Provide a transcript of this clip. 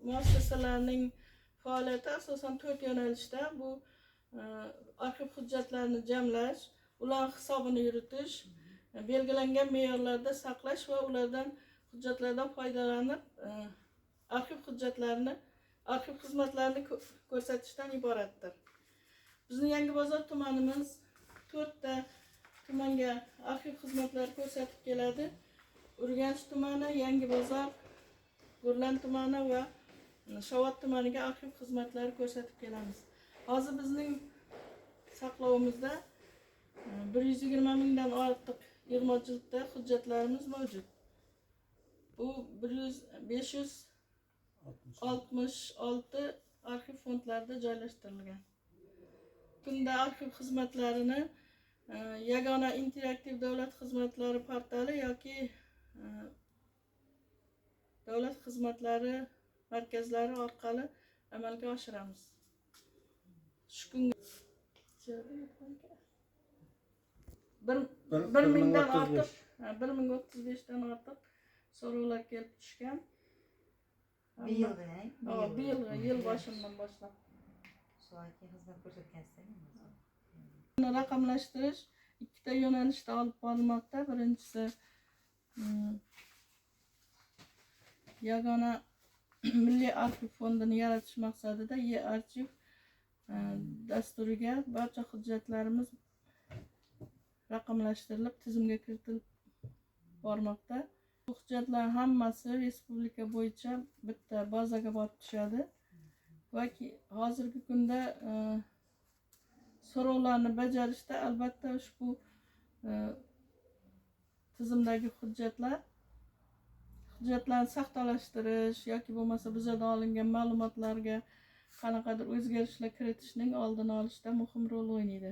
muassasalarning faoliyati asosan 4 yo'nalishda. Bu arxiv hujjatlarini jamlash, ular hisobini yuritish, belgilangan me'yorlarda saqlash va ulardan hujjatlardan foydalanib arxiv hujjatlarini, arxiv xizmatlarini ko'rsatishdan iboratdir. Bizning Yangibozor tumanimiz 4 ta tumanga arxiv xizmatlari ko'rsatib keladi. Urganch tumani, Yangibozor, Gurlan tumani va Shovot tumaniga arxiv xizmatlari ko'rsatib kelamiz. Hozir bizning saqlovimizda 120 mingdan ortiq yig'ma jildda hujjatlarimiz mavjud. Bu 566 arxiv fondlarida joylashtirilgan. Bunda arxiv xizmatlarini yagona interaktiv davlat xizmatlari portali yoki davlat xizmatlari markazlari orqali amalga oshiramiz. Shu kunga 1035 dan ortiq so'rovlar kelib tushgan. Bir yil boshidan boshlab. Shu anki xizmat ko'rsatgansizmi? Buni raqamlashtirish ikkita yo'nalishda olib borilmoqda. Birinchisi yagona milliy arxiv fondini yaratish maqsadida e-arxiv dasturiga barcha hujjatlarimiz raqamlashtirilib, tizimga kiritilib bormoqda. Bu hujjatlar hammasi respublika bo'yicha bitta bazaga borib tushadi va hozirgi kunda so'rovlarni bajarishda albatta ushbu tizimdagi hujjatlarni saxtalashtirish yoki bo'lmasa bizada olingan ma'lumotlarga qanaqadir o'zgarishlar kiritishning oldini olishda muhim rol o'ynaydi.